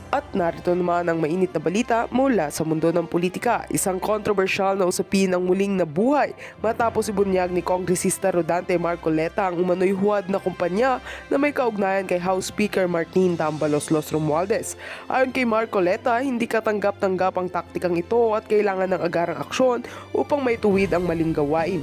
At narito naman ang mainit na balita mula sa mundo ng politika. Isang kontrobersyal na usapin ang muling nabuhay matapos ibunyag ni Kongresista Rodante Marcoleta ang umano'y huwad na kumpanya na may kaugnayan kay House Speaker Martin Tambaloslos Romualdez. Ayon kay Marcoleta, hindi katanggap-tanggap ang taktikang ito at kailangan ng agarang aksyon upang maituwid ang maling gawain.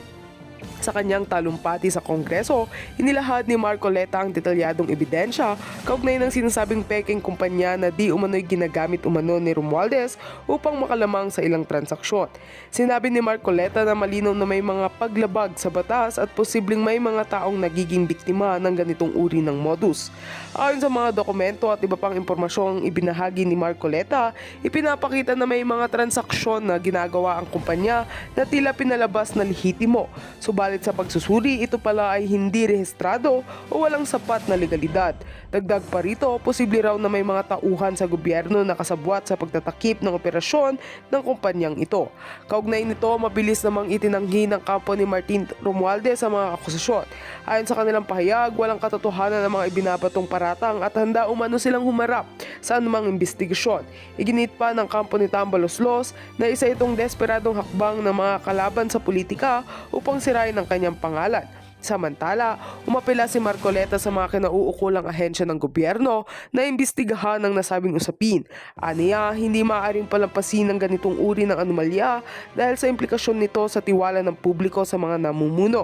Sa kanyang talumpati sa Kongreso, inilahad ni Marcoleta ang detalyadong ebidensya kaugnay ng sinasabing peking kumpanya na di umano'y ginagamit umano ni Romualdez upang makalamang sa ilang transaksyon. Sinabi ni Marcoleta na malinaw na may mga paglabag sa batas at posibleng may mga taong nagiging biktima ng ganitong uri ng modus. Ayon sa mga dokumento at iba pang impormasyong ibinahagi ni Marcoleta, ipinapakita na may mga transaksyon na ginagawa ang kumpanya na tila pinalabas na lehitimo. Subalit sa pagsusuri, ito pala ay hindi rehistrado o walang sapat na legalidad. Dagdag pa rito, posible raw na may mga tauhan sa gobyerno na kasabwat sa pagtatakip ng operasyon ng kumpanyang ito. Kaugnay nito, mabilis namang itinanggi ng kampo ni Martin Romualdez sa mga akusasyon. Ayon sa kanilang pahayag, walang katotohanan ng mga ibinabatong paratang at handa umano silang humarap sa anumang investigasyon. Iginit pa ng kampo ni Tambaloslos na isa itong desperadong hakbang ng mga kalaban sa politika upang sirain ang kanyang pangalan. Samantala, umapela si Marcoleta sa mga kinauukulang ahensya ng gobyerno na imbestigahan ng nasabing usapin. Aniya, hindi maaaring palampasin ng ganitong uri ng anomalya dahil sa implikasyon nito sa tiwala ng publiko sa mga namumuno.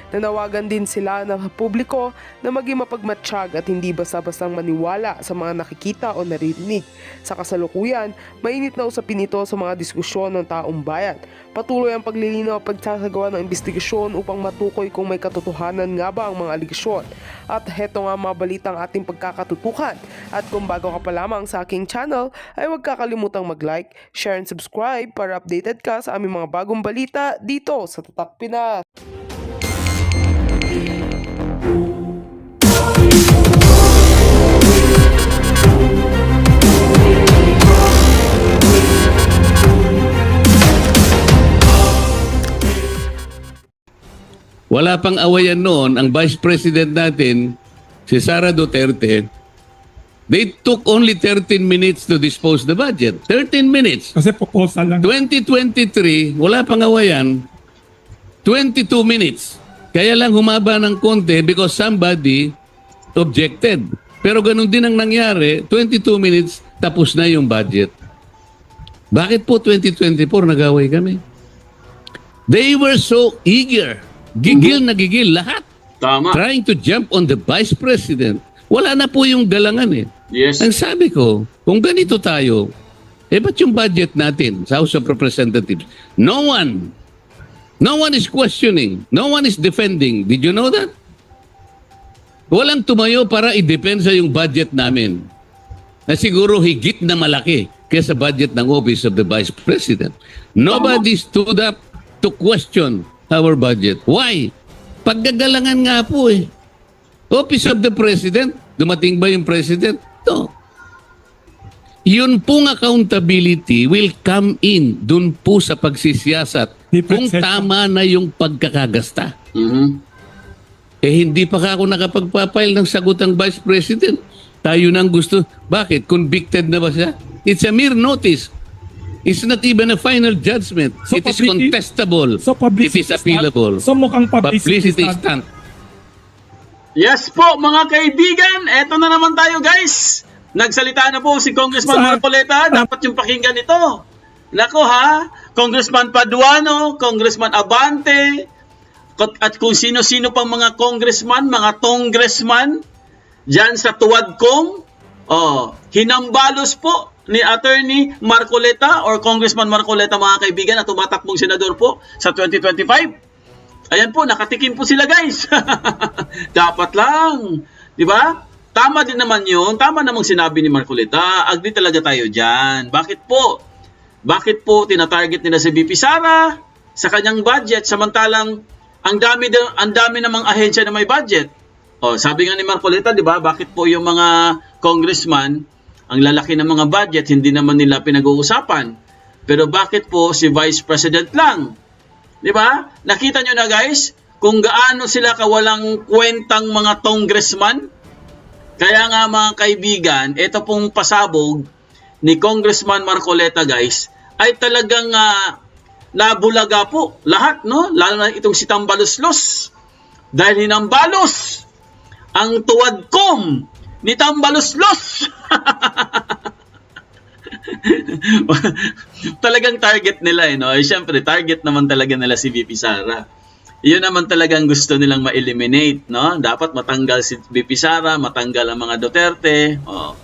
Nanawagan din sila ng publiko na maging mapagmatsyag at hindi basta-bastang maniwala sa mga nakikita o naririnig. Sa kasalukuyan, mainit na usapin ito sa mga diskusyon ng taong bayan. Patuloy ang paglilinaw at pagsasagawa ng investigasyon upang matukoy kung may katotohanan nga ba ang mga aligasyon. At heto nga mga balitang ating pagkakatutukan. At kung bago ka pa lamang sa aking channel, ay huwag kakalimutang mag-like, share and subscribe para updated ka sa aming mga bagong balita dito sa Tatak Pinas. Wala pang awayan noon, ang Vice President natin, si Sara Duterte, they took only 13 minutes to dispose the budget. 13 minutes. Kasi proposal lang. 2023, wala pang awayan, 22 minutes. Kaya lang humaba ng konti because somebody objected. Pero ganun din ang nangyari, 22 minutes, tapos na yung budget. Bakit po 2024 nag-away kami? They were so eager. Gigil na gigil lahat. Tama. Trying to jump on the Vice President. Wala na po yung galangan eh. Yes. Ang sabi ko, kung ganito tayo, ba't yung budget natin sa House of Representatives? No one is questioning. No one is defending. Did you know that? Walang tumayo para i-depensa yung budget namin. Na siguro higit na malaki kaysa budget ng Office of the Vice President. Nobody stood up to question our budget. Why? Paggagalangan nga po eh. Office of the President, dumating ba yung President? No. Yun pong accountability will come in dun po sa pagsisiyasat kung tama na yung pagkakagasta. Hindi pa ako nakapagpapile ng sagot ang Vice President. Tayo nang gusto. Bakit? Convicted na ba siya? It's a mere notice. It's not even a final judgment. So it is contestable. It is appealable. So mukhang publicity stunt. Yes po mga kaibigan, eto na naman tayo guys. Nagsalita na po si Congressman Marcoleta, dapat yung pakinggan ito. Nako ha, Congressman Paduano, Congressman Abante, at kung sino-sino pang mga congressman, mga congressman, dyan sa tuwad kong, hinambalos po ni Attorney Marcoleta or Congressman Marcoleta mga kaibigan na tumatakbong senador po sa 2025. Ayan po, nakatikim po sila guys. Dapat lang. Di ba? Tama din naman yun. Tama namang sinabi ni Marcoleta. Agree talaga tayo dyan. Bakit po? Bakit po tinatarget nila si VP Sara sa kanyang budget samantalang ang dami namang ahensya na may budget? Sabi nga ni Marcoleta, di ba? Bakit po yung mga congressman ang lalaki ng mga budget, hindi naman nila pinag-uusapan. Pero bakit po si Vice President lang? Di ba? Nakita nyo na guys, kung gaano sila kawalang kwentang mga congressman. Kaya nga mga kaibigan, ito pong pasabog ni Congressman Marcoleta guys ay talagang nabulaga po lahat, no? Lalo na itong si Tambaloslos. Dahil hinambalos ang tuwadkom ni Tambaloslos. Talagang target nila, no? Siyempre, target naman talaga nila si VP Sara. Yun naman talagang gusto nilang ma-eliminate, no? Dapat matanggal si VP Sara, matanggal ang mga Duterte. Oh.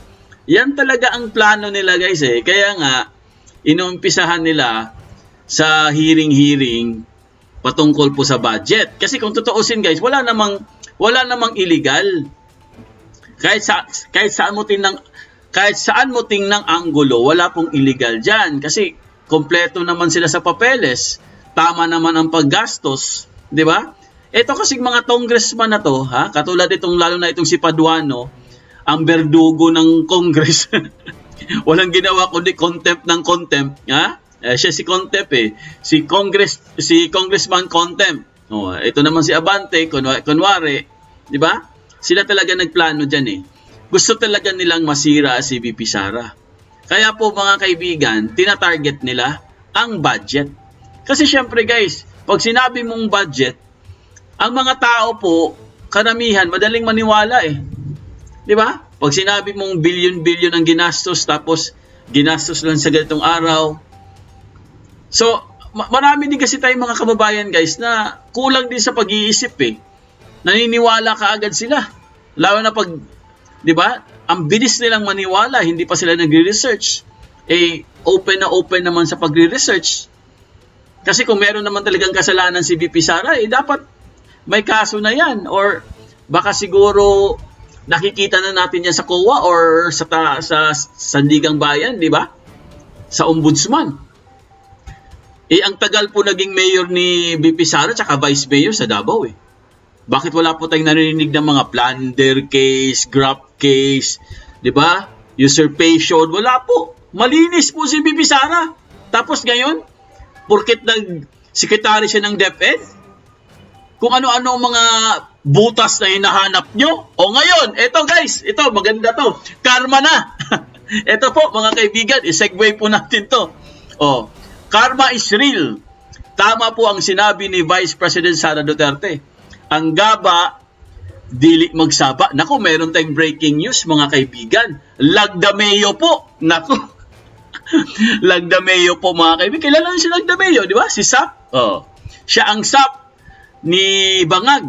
Yan talaga ang plano nila, guys, eh. Kaya nga, inumpisahan nila sa hearing patungkol po sa budget. Kasi kung tutuusin, guys, wala namang illegal. Kahit saan mo tingnan anggulo, wala pong illegal diyan kasi kompleto naman sila sa papeles. Tama naman ang paggastos, 'di ba? Ito kasi mga congressman na to, ha, katulad itong lalo na itong si Paduano, ang berdugo ng Congress. Walang ginawa kundi contempt ng contempt, ha? Siya si contempt eh. Si Congressman contempt. Oh, ito naman si Abante, kunwari, 'di ba? Sila talaga nagplano diyan eh. Gusto talaga nilang masira si VP Sara. Kaya po mga kaibigan, tina-target nila ang budget. Kasi syempre guys, pag sinabi mong budget, ang mga tao po, karamihan, madaling maniwala eh. 'Di ba? Pag sinabi mong billion-billion ang ginastos, tapos ginastos lang sa ganitong araw. So, marami din kasi tayong mga kababayan guys na kulang din sa pag-iisip eh. Naniniwala kaagad sila. Lalo na pag, 'di ba? Ang bilis nilang maniwala, hindi pa sila nagre-research. Eh open naman sa pagre-research. Kasi kung meron naman talagang kasalanan si VP Sara, eh dapat may kaso na 'yan or baka siguro nakikita na natin 'yan sa COA or sa Sandigang Bayan, 'di ba? Sa Ombudsman. Eh ang tagal po naging mayor ni VP Sara at vice mayor sa Davao eh. Bakit wala po tayong narinig ng mga plunder case, graft case, 'di ba? Usurpation, wala po. Malinis po si VP Sara. Tapos ngayon, porket nag-secretary siya ng DepEd, kung ano-ano mga butas na hinahanap nyo. O ngayon, eto guys, ito maganda to. Karma na. Ito po mga kaibigan, i-segue po natin to. O, karma is real. Tama po ang sinabi ni Vice President Sara Duterte. Ang gaba, dili magsaba. Naku, meron tayong breaking news mga kaibigan. Lagdameo po. Naku. Lagdameo po mga kaibigan. Kilala niyo si Lagdameo, di ba? Si Sap. Oh. Siya ang Sap ni Bangag.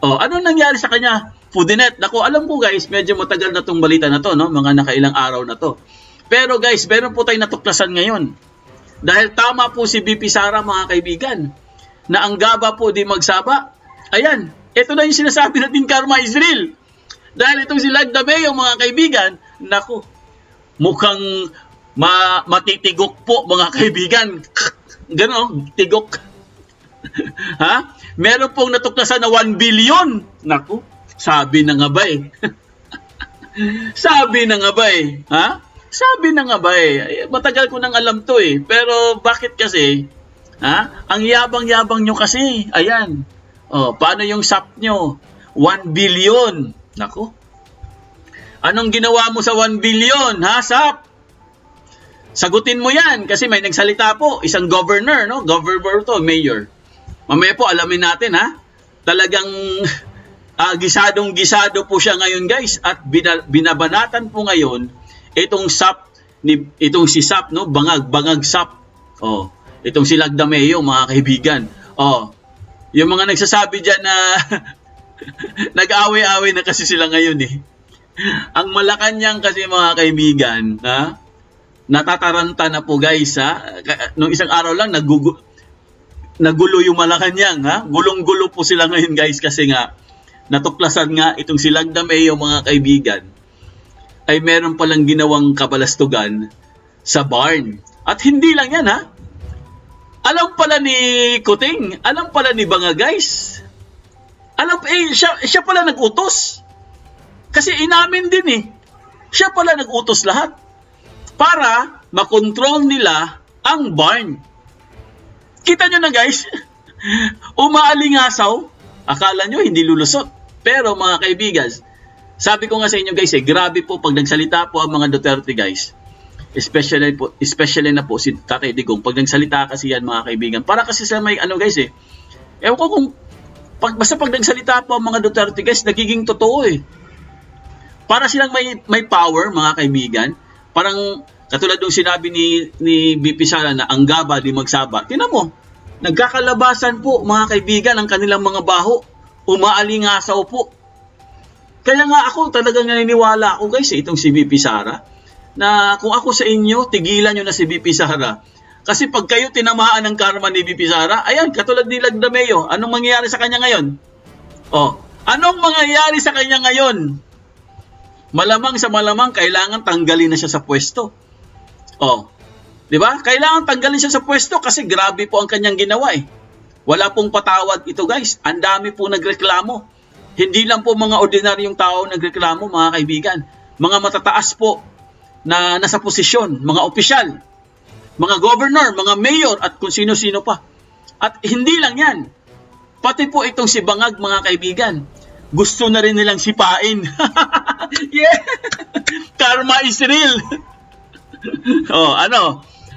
Oh, ano nangyari sa kanya? Fudinet. Naku, alam ko guys, medyo matagal na tong balita na to, no? Mga nakailang araw na to. Pero guys, meron po tayong natuklasan ngayon. Dahil tama po si VP Sara mga kaibigan, na ang gaba po di magsaba. Ayan, ito na yung sinasabi natin, karma is real. Dahil itong si Lagdameo, mga kaibigan, naku, mukhang matitigok po, mga kaibigan. Ganon, tigok. Ha? Meron pong natuklasan na 1 billion. Naku, sabi na nga ba eh. Sabi na nga ba eh. Ha? Sabi na nga ba eh. Matagal ko nang alam to eh. Pero bakit kasi, ha? Ang yabang-yabang nyo kasi. Ayan. Oh, paano yung SAP nyo? 1 billion. Naku. Anong ginawa mo sa 1 billion, ha, SAP? Sagutin mo yan kasi may nagsalita po, isang governor, no? Governor to, mayor. Mamaya po, alamin natin, ha? Talagang gisadong-gisado po siya ngayon, guys. At binabanatan po ngayon itong SAP, itong si SAP, no? Bangag SAP. Oh, itong si Lagdameo, mga kaibigan. Oh, yung mga nagsasabi dyan na nag-away-away na kasi sila ngayon eh. Ang Malacanang kasi mga kaibigan, ha? Natataranta na po guys, ha? Nung isang araw lang, nagulo yung Malacanang, ha? Gulong-gulo po sila ngayon guys kasi nga, natuklasan nga itong si Lagdameo mga kaibigan, ay meron palang ginawang kabalastugan sa barn. At hindi lang yan, ha? Alam pala ni Kuting, alam pala ni Banga, guys. Siya pala nag-utos. Kasi inamin din eh. Siya pala nag-utos lahat. Para makontrol nila ang barn. Kita nyo na guys, umaalingasaw. Akala nyo hindi lulusot. Pero mga kaibigan, sabi ko nga sa inyo guys grabe po pag nagsalita po ang mga Duterte guys. especially na po si Tatay Digong, pag nagsalita kasi yan mga kaibigan, para kasi sa may ano guys ewan ko kung, basta pag nagsalita po ang mga Duterte guys, nagiging totoo Para silang may power mga kaibigan, parang katulad ng sinabi ni BP Sara na ang gaba di magsaba. Tingnan mo, nagkakalabasan po mga kaibigan ang kanilang mga baho, umaalingasaw po. Kaya nga ako talagang naniniwala ako guys itong si BP Sara, na kung ako sa inyo, tigilan nyo na si BP Sara. Kasi pag kayo tinamaan ng karma ni BP Sara, ayan, katulad ni Lagdameo, anong mangyayari sa kanya ngayon? Anong mangyayari sa kanya ngayon? Malamang sa malamang, kailangan tanggalin na siya sa pwesto. Di ba? Kailangan tanggalin siya sa pwesto kasi grabe po ang kanyang ginawa Wala pong patawad ito guys. Ang dami po nagreklamo. Hindi lang po mga ordinaryong tao nagreklamo mga kaibigan. Mga matataas po na nasa posisyon, mga opisyal, mga governor, mga mayor at kung sino-sino pa. At hindi lang yan. Pati po itong si Bangag mga kaibigan. Gusto na rin nilang sipain. Yeah! Karma is real.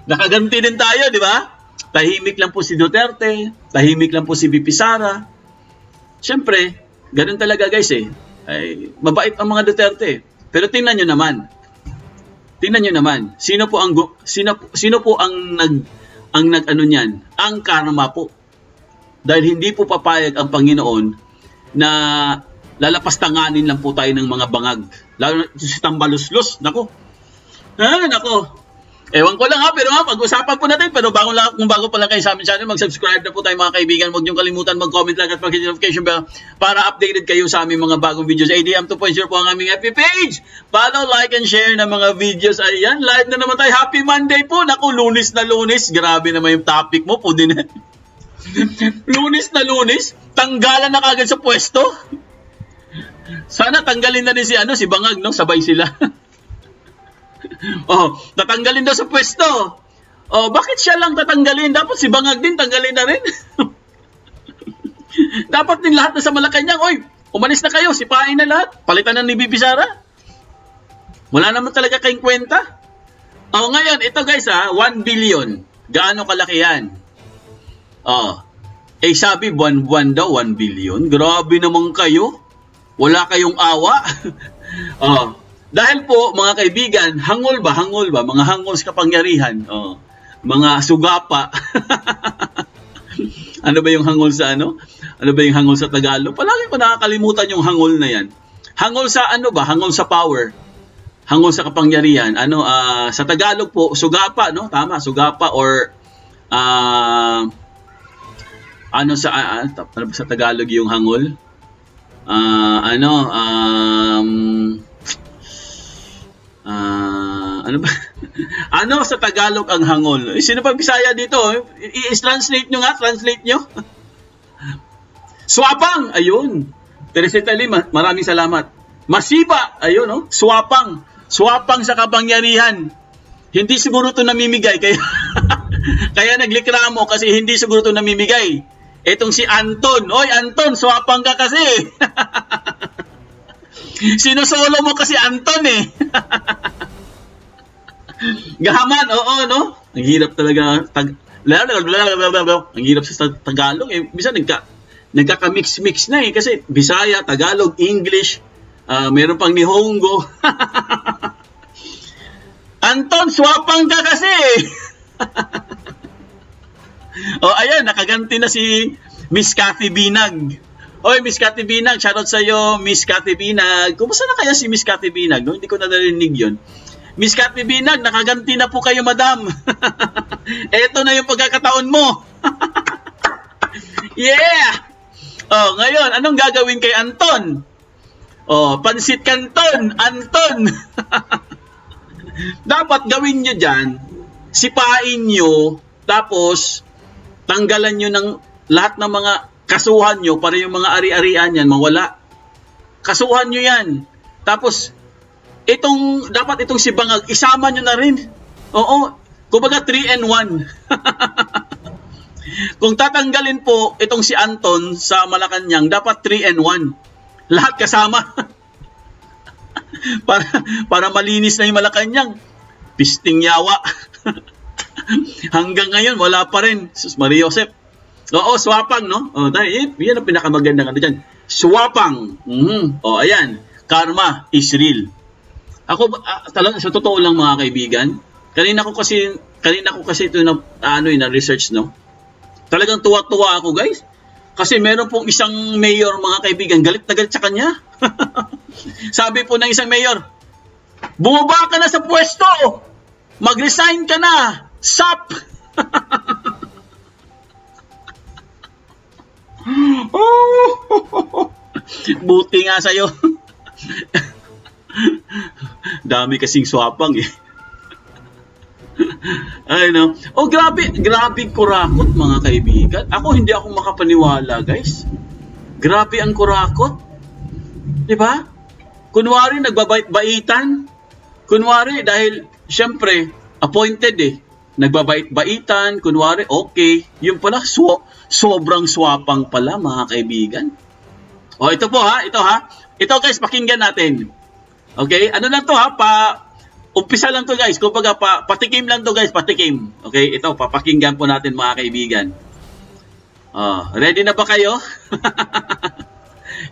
Nakaganti din tayo, di ba? Tahimik lang po si Duterte, tahimik lang po si BP Sara. Siyempre, ganun talaga guys Ay, mabait ang mga Duterte. Pero tingnan nyo naman, sino po ang nag-ano niyan? Ang karma po. Dahil hindi po papayag ang Panginoon na lalapastanganin lang po tayo ng mga bangag. Lalo na si Tambaluslos. Nako. Ewan ko lang pero pag-usapan po natin. Pero kung bago pa lang kayo sa amin channel, mag-subscribe na po tayo mga kaibigan. Huwag niyong kalimutan mag-comment lang at mag-hit notification bell para updated kayo sa aming mga bagong videos. ADM 2.0 po ang aming FB page. Follow, like, and share ng mga videos. Ayan, live na naman tayo. Happy Monday po. Naku, Lunes na Lunes. Grabe naman yung topic mo po din. Lunes na Lunes. Tanggalan na kagad sa pwesto. Sana tanggalin na din si Bangag, no? Sabay sila. Tatanggalin daw sa pwesto. Bakit siya lang tatanggalin? Dapat si Bangag din tanggalin na rin. Dapat din lahat na sa Malacanang, umalis na kayo, sipain na lahat. Palitan na ni BP Sara. Wala naman talaga kayong kwenta. Ngayon, ito guys 1 billion. Gaano kalaki yan? Sabi buwan-buwan daw 1 billion. Grabe naman kayo. Wala kayong awa. Dahil po, mga kaibigan, hangol ba? Mga hangol sa kapangyarihan. Mga sugapa. Ano ba yung hangol sa ano? Ano ba yung hangol sa Tagalog? Palagi ko nakakalimutan yung hangol na yan. Hangol sa ano ba? Hangol sa power. Hangol sa kapangyarihan. Sa Tagalog po, sugapa, no? Tama, sugapa or ano ba sa Tagalog yung hangol? Ano ba? Ano sa Tagalog ang hangol? Sino pa Bisaya dito? I-translate nyo nga, translate nyo. Swapang, ayun. Teresita Lim, maraming salamat. Masiba, ayun, no? Swapang. Swapang sa kapangyarihan. Hindi siguro ito namimigay, kaya kaya naglikramo kasi hindi siguro ito namimigay. Etong si Anton. Oy, Anton, swapang ka kasi. Sinusolo mo kasi Anton Gahaman, oo, no? Ang hirap talaga. Ang hirap sa Tagalog. Bisa nagkaka-mix-mix na kasi Bisaya, Tagalog, English, meron pang Nihongo. Anton, swapang ka kasi. Ayan, nakaganti na si Miss Cathy Binag. Oy, Miss Cathy Binag, shoutout sa'yo, Miss Cathy Binag. Kumusta na kaya si Miss Cathy Binag? No? Hindi ko na narinig yun. Miss Cathy Binag, nakaganti na po kayo, madam. Eto na yung pagkakataon mo. Yeah! Ngayon, anong gagawin kay Anton? Pansit Canton, Anton. Dapat gawin nyo dyan, sipain nyo, tapos tanggalan nyo ng lahat ng mga kasuhan nyo para yung mga ari-arian yan mawala. Kasuhan nyo yan. Tapos, dapat itong si Bangag, isama nyo na rin. Oo. Kumbaga 3-in-1. Kung tatanggalin po itong si Anton sa Malacanang, dapat 3-in-1. Lahat kasama. para malinis na yung Malacanang. Pisting yawa. Hanggang ngayon, wala pa rin. Sus Maria Josep. Oo, swapang, no? O, yan ang pinakamagandang ano dyan. Swapang. O, ayan. Karma is real. Ako, talaga, sa totoo lang mga kaibigan, kanina ko kasi ito na research, no? Talagang tuwa-tuwa ako, guys. Kasi meron pong isang mayor, mga kaibigan, galit na galit sa kanya. Sabi po ng isang mayor, bumaba ka na sa pwesto! Mag-resign ka na! SAP! Buti nga sa'yo. Dami kasing swapang eh. Ay no. Oh, grabe kurakot mga kaibigan. Hindi ako makapaniwala, guys. Grabe ang kurakot. 'Di ba? Kunwari nagbabait-baitan. Kunwari dahil syempre appointed eh. Nagbabait-baitan, kunwari okay. Yung pala sobrang swapang pala mga kaibigan. Oh, ito po ha, ito ha. Ito guys, pakinggan natin. Okay? Ano lang to ha, umpisa lang to guys. Kumbaga patikim lang to guys, patikim. Okay? Ito, papakinggan po natin mga kaibigan. Ready na ba kayo?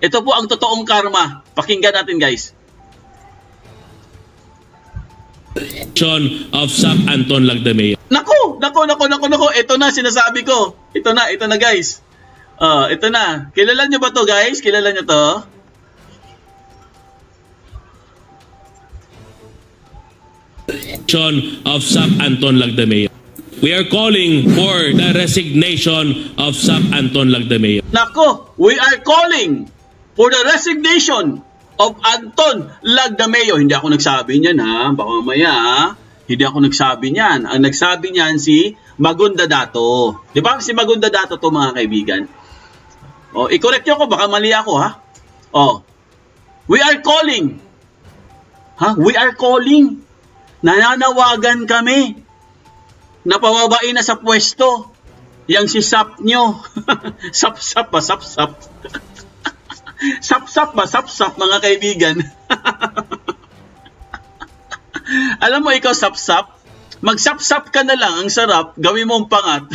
Ito po ang totoong karma. Pakinggan natin guys. Of SAP Anton Lagdameo. Nako. Ito na sinasabi ko. Ito na guys. Ito na. Kilala nyo ba to guys? Kilala nyo to? Of SAP Anton Lagdameo. We are calling for the resignation of SAP Anton Lagdameo. Nako, we are calling for the resignation of Anton Lagdameo. Hindi ako nagsabi niyan ha. Baka mamaya ha. Hindi ako nagsabi niyan. Ang nagsabi niyan si Magunda Dato. Di ba? Si Magunda Dato to mga kaibigan. I-correct niyo ako. Baka mali ako ha. We are calling. We are calling. Nananawagan kami na pababain na sa pwesto yang si SAP nyo. Sap-sap ba? Sap-sap. Sap-sap ba? Sap-sap mga kaibigan. Alam mo ikaw sap-sap? Mag-sap-sap ka na lang. Ang sarap. Gawin mo ang pangat.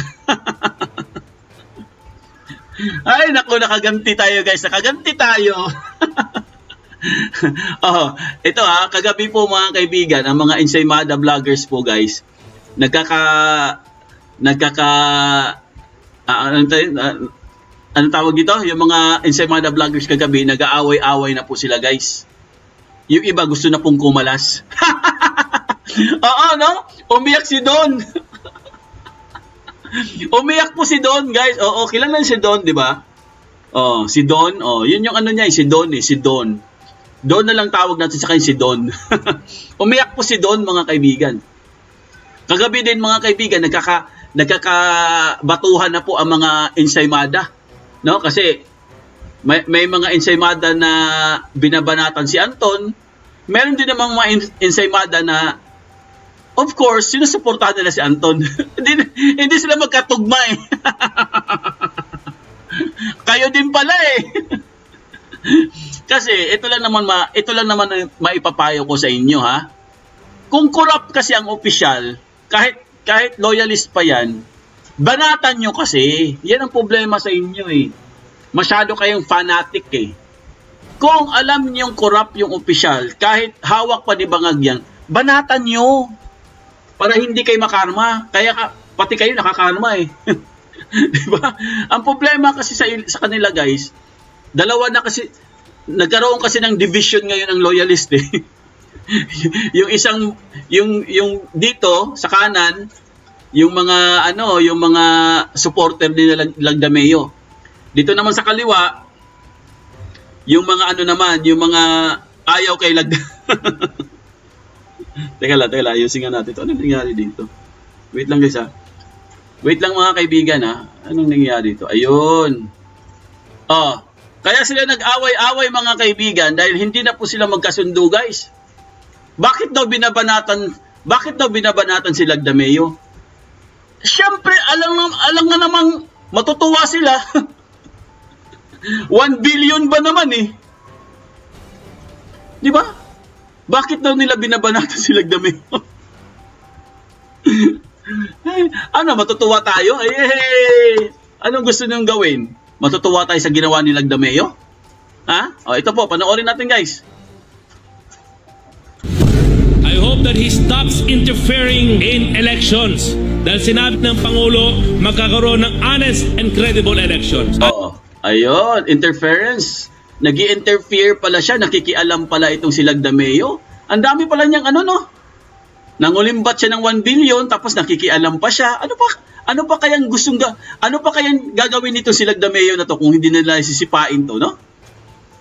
Ay naku, nakaganti tayo guys. Nakaganti tayo. Ito ha, kagabi po mga kaibigan, ang mga Ensaymada vloggers po guys, ano tawag dito? Yung mga Ensaymada vloggers kagabi, nag-aaway-away na po sila guys. Yung iba gusto na pong kumalas. Oo, no? Umiyak si Don. Umiyak po si Don guys. Oo, kilala si Don, di ba? Si Don. Yun yung ano niya, si Don eh, si Don. Don na lang tawag natin sa kanya si Don. Umiyak po si Don mga kaibigan. Kagabi din mga kaibigan, nagkakabatuhan na po ang mga Ensaymada. No? Kasi may mga Ensaymada na binabanatan si Anton. Meron din namang mga Ensaymada na of course, sinusuportahan nila si Anton. hindi sila magkatugma eh. Kayo din pala eh. Kasi ito lang naman maipapayo ko sa inyo ha. Kung corrupt kasi ang opisyal, kahit loyalist pa yan, banatan nyo kasi. Yan ang problema sa inyo eh. Masyado kayong fanatic eh. Kung alam niyong corrupt yung opisyal, kahit hawak pa ni bangag yan, banatan nyo. Para hindi kayo makarma. Kaya pati kayo nakakarma eh. Diba? Ang problema kasi sa kanila guys, nagkaroon kasi ng division ngayon ng loyalist eh. yung dito sa kanan, yung mga supporter ni Lagdameo. Dito naman sa kaliwa, yung mga yung mga ayaw kay Teka lang, ayusin nga natin ito. Anong nangyari dito? Wait lang guys ha. Wait lang mga kaibigan ha. Anong nangyari dito? Ayun. Kaya sila nag-away-away mga kaibigan dahil hindi na po sila magkasundo guys. Bakit daw binabanatan si Lagdameo? Siyempre, alam nga namang matutuwa sila. 1 billion ba naman eh? Di ba? Bakit daw nila binabanatan si Lagdameo? Ano, matutuwa tayo? Anong gusto niyong gawin? Matutuwa tayo sa ginawa ni Lagdameo? Ha? O, ito po, panoorin natin guys. I hope that he stops interfering in elections. Dahil sinabi ng Pangulo, magkakaroon ng honest and credible elections. Oo. Ayun, interference. Nag-i-interfere pala siya, nakikialam pala itong si Lagdameo. Ang dami pala niyang nangulimbat siya ng 1 billion tapos nakikialam pa siya. Ano pa kayang gagawin nito si Lagdameo na to kung hindi nila sisipain to, no?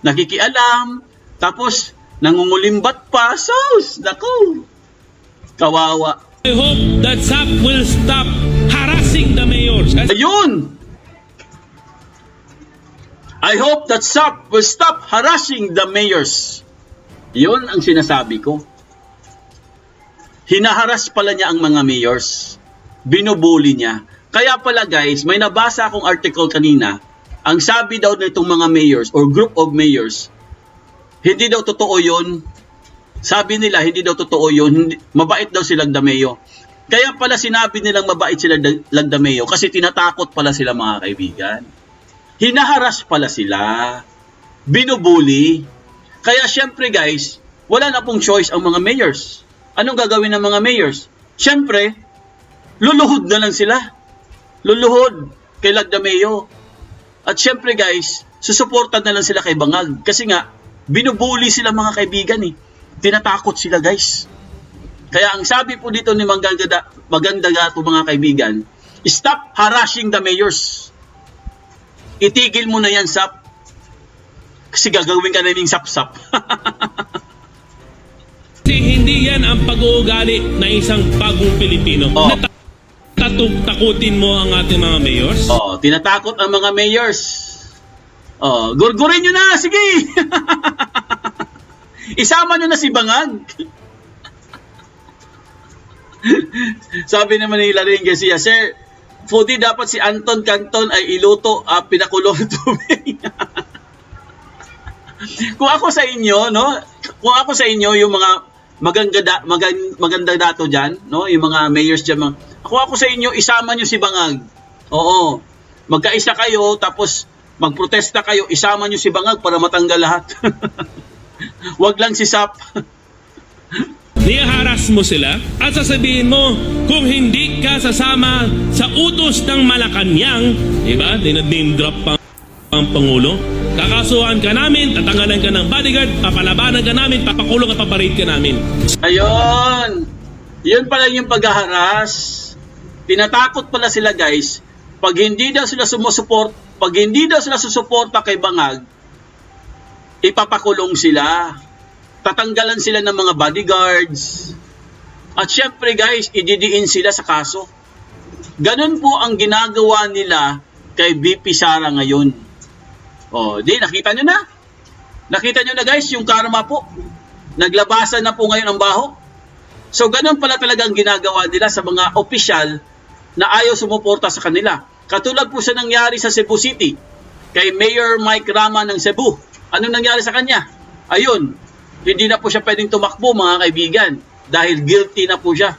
Nakikialam, tapos nangungulimbat pa. Sus, naku. Kawawa. I hope that SAP will stop harassing the mayors. Ayun! I hope that SAP will stop harassing the mayors. Yun ang sinasabi ko. Hinaharas pala niya ang mga mayors. Binubuli niya. Kaya pala guys, may nabasa akong article kanina. Ang sabi daw nitong mga mayors or group of mayors, hindi daw totoo yun. Sabi nila, hindi daw totoo yun. Mabait daw si Lagdameo. Kaya pala sinabi nilang mabait si Lagdameo kasi tinatakot pala sila mga kaibigan. Hinaharas pala sila. Binubuli. Kaya syempre guys, wala na pong choice ang mga mayors. Anong gagawin ng mga mayors? Syempre, luluhod na lang sila. Luluhod kay Lagdameo. At syempre guys, susuportan na lang sila kay Bangag. Kasi nga, binubuli sila mga kaibigan eh. Tinatakot sila guys. Kaya ang sabi po dito ni Maganda Gato mga kaibigan, stop harassing the mayors. Itigil mo na yan, SAP. Kasi gagawin ka naming sap-sap. Kasi hindi yan ang pag-uugali na isang bagong Pilipino. Oh. Takutin mo ang ating mga mayors. Oh, tinatakot ang mga mayors. Oh, gurgurin nyo na, sige. Isama nyo na si Bangag. Sabi naman ni Larry Garcia, Sir, Foodie, dapat si Anton Canton ay iluto, pinakulong tubig. Kung ako sa inyo, no? Kung ako sa inyo, yung mga maganda dato dyan, no? Yung mga mayors dyan, kung ako sa inyo, isama nyo si Bangag. Oo. Magkaisa kayo, tapos magprotesta kayo, isama nyo si Bangag para matanggal lahat. Wag lang si SAP. Niharas mo sila at sasabihin mo kung hindi ka sasama sa utos ng Malacanang, diba? Dinadname drop pa ang Pangulo. Kakasuhan ka namin, tatanggalan ka ng bodyguard, papalabanan ka namin, papakulong at paparade ka namin. Ayun. Yun pala yung paghaharas. Tinatakot pala sila guys. Pag hindi daw sila susuporta kay Bangag, ipapakulong sila. Tatanggalan sila ng mga bodyguards. At syempre guys, ididiin sila sa kaso. Ganun po ang ginagawa nila kay BP Sara ngayon. O, nakita nyo na? Nakita nyo na guys, yung karma po. Naglabasan na po ngayon ang baho. So ganun pala talaga ang ginagawa nila sa mga opisyal na ayaw sumuporta sa kanila. Katulad po sa nangyari sa Cebu City, kay Mayor Mike Rama ng Cebu. Anong nangyari sa kanya? Ayun, hindi na po siya pwedeng tumakbo mga kaibigan dahil guilty na po siya.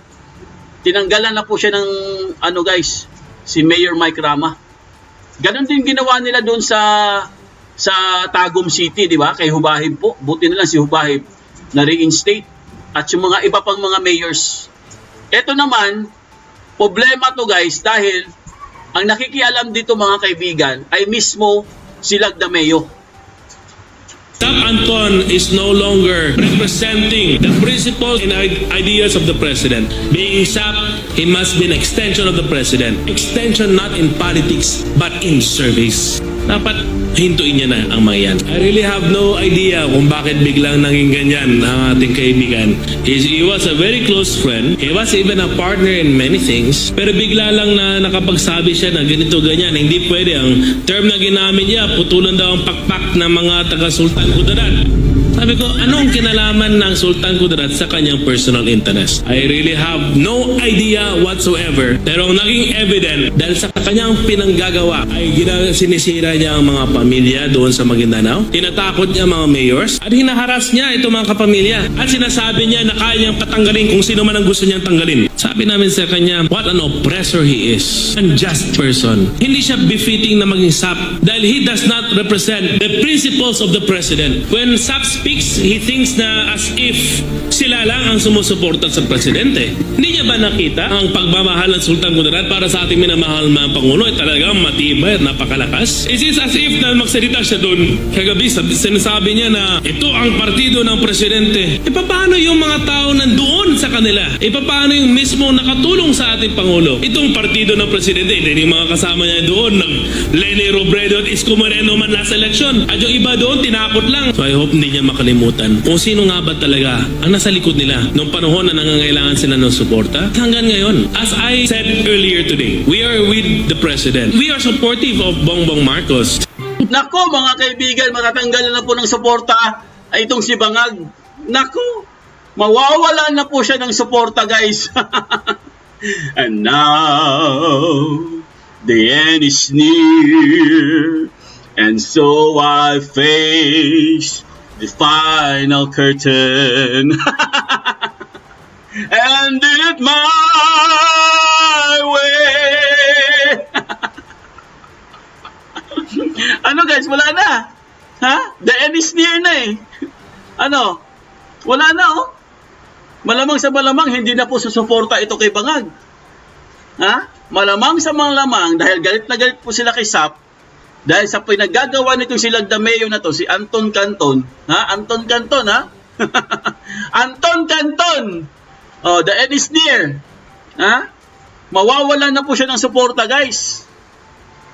Tinanggalan na po siya ng si Mayor Mike Rama. Ganon din ginawa nila doon sa Tagum City, di ba? Kay Hubahib po. Buti na lang si Hubahib na reinstate at yung mga iba pang mga mayors. Ito naman, problema to guys dahil ang nakikialam dito mga kaibigan ay mismo si Lagdameo. SAP Anton is no longer representing the principles and ideas of the President. Being SAP, he must be an extension of the President. Extension not in politics, but in service. Dapat hintuin niya na ang mga yan. I really have no idea kung bakit biglang naging ganyan ang ating kaibigan. He was a very close friend. He was even a partner in many things. Pero bigla lang na nakapagsabi siya na ganito ganyan. Hindi pwede. Ang term na ginamit niya, putulan daw ang pakpak ng mga taga-Sultan Kudarat. Sabi ko, anong kinalaman ng Sultan Kudarat sa kanyang personal interest? I really have no idea whatsoever. Pero ang naging evident dahil sa kanyang pinanggagawa ay sinisira niya ang mga pamilya doon sa Maguindanao. Tinatakot niya mga mayors at hinaharas niya itong mga kapamilya. At sinasabi niya na kaya niyang patanggalin kung sino man ang gusto niyang tanggalin. Sabi namin sa kanya, what an oppressor he is. Unjust person. Hindi siya befitting na maging SAP dahil he does not represent the principles of the president. When SAP speaks, he thinks na as if sila lang ang sumusuporta sa presidente. Hindi niya ba nakita ang pagmamahal ng Sultan Kudarat para sa ating minamahal na Pangulo ay talagang matibay at napakalakas? It is as if na magsalita siya doon kagabi, sinasabi niya na ito ang partido ng presidente. E paano yung mga tao nandoon sa kanila? E paano yung mismo nakatulong sa ating Pangulo? Itong partido ng presidente, hindi yung mga kasama niya doon, Leni Robredo at Isko Moreno man last election. At yung iba doon, tinakot lang. So I hope hindi niya makalimutan kung sino nga ba talaga ang nasa likod nila nung panahon na nangangailangan sila ng suporta. Hanggang ngayon, as I said earlier today, we are with the president. We are supportive of Bongbong Marcos. Nako mga kaibigan, matatanggalan na po ng suporta ay itong si Bangag. Nako, mawawalan na po siya ng suporta, guys. And now, the end is near. And so I face the final curtain. And did it my way. Ano guys, wala na. Ha? The end is near na eh. Ano? Wala na oh. Malamang sa malamang hindi na po susuporta ito kay Bangag. Ha? Malamang sa malamang dahil galit na galit po sila kay SAP dahil sa pinaggagawa nitong si Lagdameo na to, si Anton Canton. Ha? Anton Canton ha? Anton Canton! Oh, the end is near. Ha? Mawawalan na po siya ng suporta guys.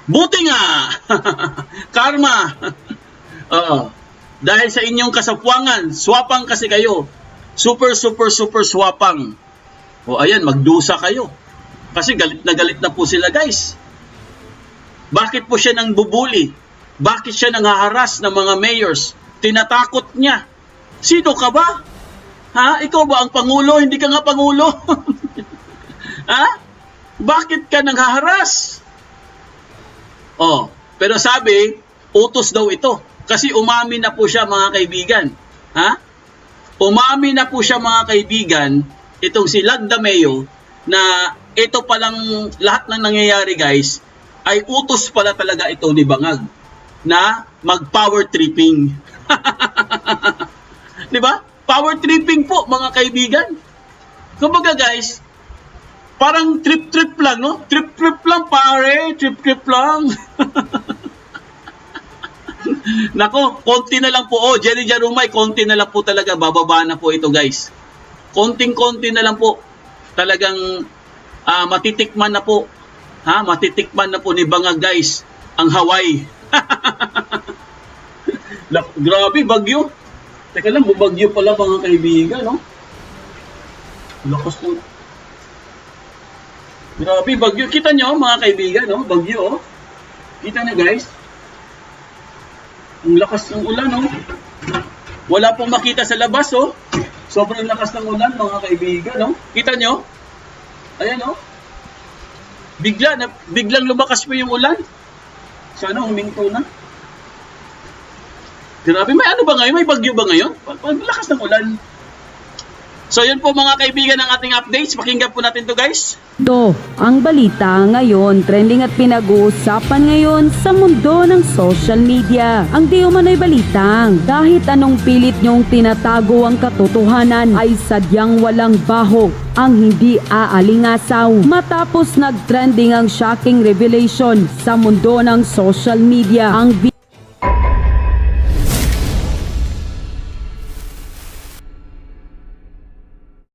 Buti nga! Karma! Oo. Dahil sa inyong kasapwangan, swapang kasi kayo. Super swapang. O ayan, magdusa kayo. Kasi galit na po sila guys. Bakit po siya nang bubuli? Bakit siya nang haharas ng mga mayors? Tinatakot niya. Sino ka ba? Ha? Ikaw ba ang Pangulo? Hindi ka nga Pangulo. Ha? Bakit ka nang haharas? Oh, pero sabi, utos daw ito. Kasi umami na po siya mga kaibigan. Ha? Umami na po siya mga kaibigan, itong si Lagdameo, na ito palang lahat ng nangyayari guys, ay utos pala talaga ito ni Bangag na mag-power tripping. Di ba? Power tripping po mga kaibigan. Kumbaga guys, parang trip-trip lang, no? Trip-trip lang pare, trip-trip lang. Nako, konti na lang po. Oh, Jenny Jarumay, konti na lang po talaga. Bababa na po ito guys. Konting-konti na lang po. Talagang matitikman na po. Ha? Matitikman na po ni Bangag guys. Ang Hawaii. Grabe, bagyo. Teka lang, bubagyo pala mga kaibigan, no? Lakas po. Grabe, bagyo. Kita nyo mga kaibigan, no? Bagyo, oh. Kita na guys. Ang lakas ng ulan, oh. Wala pong makita sa labas, oh. Sobrang lakas ng ulan, mga kaibigan, oh. Kita nyo? Ayan, oh. Biglang lumakas po yung ulan. Sana huminto na. Grabe, may ano ba ngayon? May bagyo ba ngayon? Lakas ng ulan. So yun po mga kaibigan ang ating updates. Pakinggan po natin to guys. Ito ang balita ngayon, trending at pinag-uusapan ngayon sa mundo ng social media. Ang di umano'y balitang kahit anong pilit niyong tinatago ang katotohanan ay sadyang walang bahog ang hindi aalingasaw. Matapos nag-trending ang shocking revelation sa mundo ng social media, ang